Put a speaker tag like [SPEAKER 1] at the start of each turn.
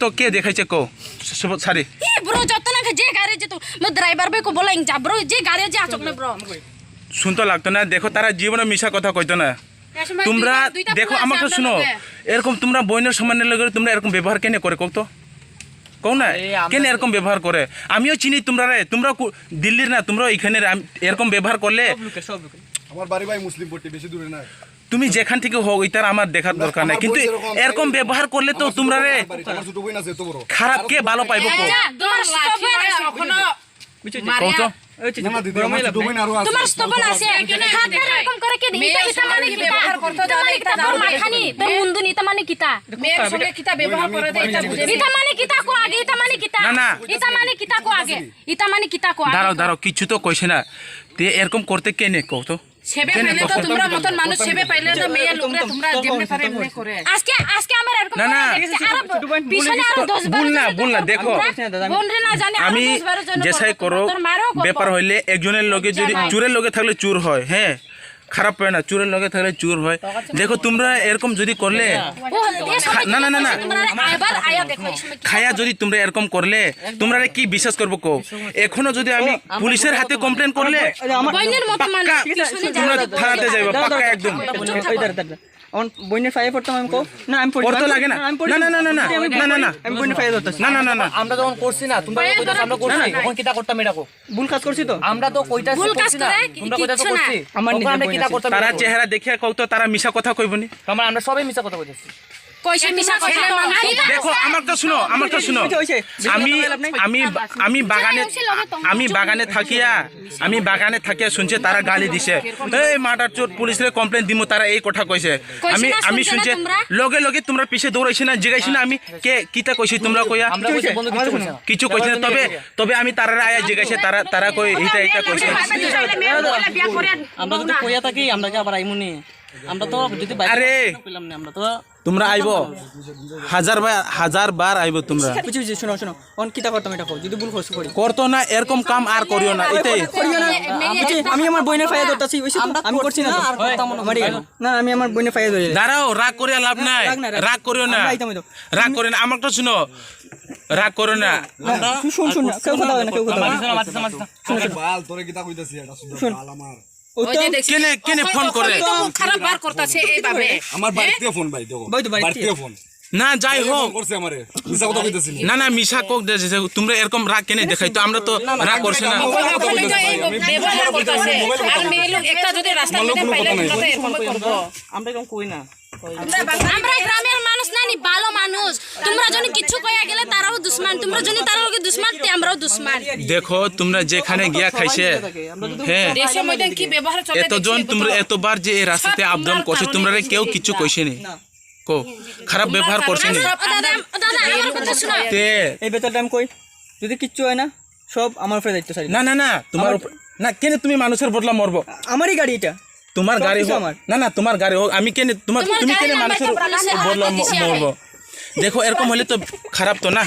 [SPEAKER 1] তো কে দেখাইছে কো সারি
[SPEAKER 2] ব্রো যত না যে গাড়ি যে তো মো ড্রাইভার ভাই কো বলাইং যা ব্রো যে গাড়ি যে আচক না ব্রো
[SPEAKER 1] শুনতো লাগতো না দেখো তারা জীবনে মিছা কথা কইতো না তোমরা দেখো আমাকে শুনো এরকম তোমরা বইনের সমানের লগে তোমরা এরকম ব্যবহার কেন করে কও তো কও না কেন এরকম ব্যবহার করে আমিও চিনি তোমরা রে তোমরা দিল্লির না তোমরা এখানে এরকম ব্যবহার করলে
[SPEAKER 3] আমার বাড়ি ভাই মুসলিম পট্টি বেশি দূরে না
[SPEAKER 1] তুমি যেখান থেকে হোক এটার আমার দেখার দরকার নাই কিন্তু এরকম ব্যবহার করলে তো তোমরা রে
[SPEAKER 3] ছোট বই না যে তো বড়
[SPEAKER 1] খারাপ কে ভালো পাইবো কও
[SPEAKER 2] তোমার স্টপে কখনো
[SPEAKER 1] কও তো
[SPEAKER 3] না দিদি আমার ছোট বই আরো আছে
[SPEAKER 2] তোমার স্টপে আছে হাতে এরকম করে কে দিতা এটা মানে কি ব্যবহার করতে জানে এটা তোর মাখানি তোর মুন্ডু নিতা মানে কিতা মেয়ের সঙ্গে কিতা ব্যবহার করে দে এটা বুঝে এটা মানে কিতা কো আগে এটা মানে কিতা
[SPEAKER 1] না না
[SPEAKER 2] এটা মানে কিতা কো আগে এটা মানে কিতা কো আগে
[SPEAKER 1] দাঁড়াও কিছু তো কইছে না তে এরকম করতে কেনে কও তো
[SPEAKER 4] সেবে পাইলে তো তোমরা মতন মানুষ সেবে পাইলে তো মেয়ে লোকরা তোমরা যেমনে পারে এমনি করে
[SPEAKER 2] আজকে আমার এরকম
[SPEAKER 1] না না
[SPEAKER 2] পিছনে আরো 10
[SPEAKER 1] ভুল না দেখো
[SPEAKER 2] বোন রে না জানি
[SPEAKER 1] আমি যেসাই করো ব্যাপার হইলে একজনের লগে যদি চুরের লগে থাকলে চুর হয় হ্যাঁ খারাপ হয় না চুরের লগে থাকলে চুর হয় দেখো তোমরা এরকম যদি করলে না না না না খায়া যদি তোমরা এরকম করলে তোমরা কি বিশ্বাস করবো কো এখনো যদি আমি পুলিশের হাতে কমপ্লেন করলে তোমরা থানাতে যাইবা পাক্কা একদম
[SPEAKER 5] বইনের ফাইয়ে পড়তাম আমি কো না আমি পড়তে
[SPEAKER 1] পড়তে লাগে না না না না না না না না
[SPEAKER 5] আমি বইনের ফাইয়ে ধরতাছি
[SPEAKER 1] না না না না
[SPEAKER 6] আমরা যখন করছি না তোমরা কইতাছ আমরা করছি তখন কিটা করতাম এটাকো
[SPEAKER 5] ভুল কাজ করছি তো
[SPEAKER 6] আমরা তো কইতাছি করছি না তোমরা কইতাছ করছি
[SPEAKER 5] আমার নিজে
[SPEAKER 6] আমরা কিটা করতাম
[SPEAKER 1] তারা চেহারা দেখিয়া কও তো তারা মিছা কথা কইবনি
[SPEAKER 6] আমরা সবাই মিছা কথা কইতাছি
[SPEAKER 2] কইছে মিছা কথা
[SPEAKER 1] দেখো আমার তো শুনো আমি আমি আমি বাগানে আমি বাগানে থাকিয়া শুনছে তারা গালি দিছে এই মাটার চোর পুলিশে কমপ্লেন দিমু তারা এই কথা কইছে আমি শুনছে লগে লগে তোমরা পিছে দৌড়াইছ না জিগাইছ না আমি কে কিতা কইছি তোমরা কইয়া
[SPEAKER 6] আমরা কইছি বন্ধু
[SPEAKER 1] কিছু কইছে না তবে আমি তারা আয়া জিগাইছে তারা কই এটা কইছে
[SPEAKER 5] আমরা যদি কইয়া থাকি আমরা কি আবার আইমুনি আমরা তো যদি
[SPEAKER 1] আরে
[SPEAKER 5] কইলাম না আমরা তো
[SPEAKER 1] তোমরা আইবো হাজার বার আইবো তোমরা
[SPEAKER 5] বুঝি শোনো অন কিতা করতাম এটা কও যদি ভুল করি
[SPEAKER 1] করতো না এরকম কাম আর করিও না এটাই
[SPEAKER 5] আমি আমার বইনের ফাইয়া ধরতাছি ওইসব আমি করছি না না আমি আমার বইনের ফাইয়া ধরে
[SPEAKER 1] দাঁড়াও রাগ করিয়া লাভ নাই রাগ করিও না রাগ করে না আমাকে তো শুনো রাগ করো না
[SPEAKER 5] শুন না কেউ কথা হয় না কেউ কথা
[SPEAKER 3] বাল তোরে কিতা কইতাছি এটা শুন বাল আমার
[SPEAKER 1] কেনে ফোন করে
[SPEAKER 4] খারাপ বার করতেছে এইভাবে
[SPEAKER 3] আমার বাড়িতে ফোন ভাই দেখো বাড়িতে ফোন
[SPEAKER 1] না যাই হোক
[SPEAKER 3] করছে আমারে মিছা কথা কইতাছি
[SPEAKER 1] না মিশা কোক তোমরা এরকম রাগ কেনে দেখাই তো আমরা তো রাগ করছি না
[SPEAKER 4] ব্যবহার করতেছে আর মেয়ে লোক একটা যদি রাস্তা মধ্যে পাইলে তোমরা এরকম করব
[SPEAKER 5] আমরা এরকম কই না
[SPEAKER 2] আমরা গ্রামের মানুষ না নি ভালো মানুষ তোমরা যদি কিছু কইয়া গেলে তারাও দুশমন তোমরা যদি তার লগে দুশমন তে আমরাও দুশমন
[SPEAKER 1] দেখো তোমরা যেখানে গিয়া খাইছে হ্যাঁ
[SPEAKER 4] দেশের মধ্যে কি ব্যবহার চলে
[SPEAKER 1] এতজন তোমরা এতবার যে এই রাস্তাতে আপডাউন করছে তোমরা কেউ কিছু কইছে নি কো খারাপ ব্যবহার করছে নি
[SPEAKER 2] দাদা আমার কথা শুনো
[SPEAKER 1] তে
[SPEAKER 5] এই বেতনটা আমি কই যদি কিচ্ছু হয় না সব আমার উপরে দায়িত্ব সারি
[SPEAKER 1] না তোমার না কেন তুমি মানুষের বদলা মরবো
[SPEAKER 5] আমারই গাড়ি এটা
[SPEAKER 1] তোমার গাড়ি হোক না তোমার গাড়ি হোক আমি কেন তুমি কেন মানুষের বদলা মরবো দেখো এরকম হলে তো খারাপ তো না।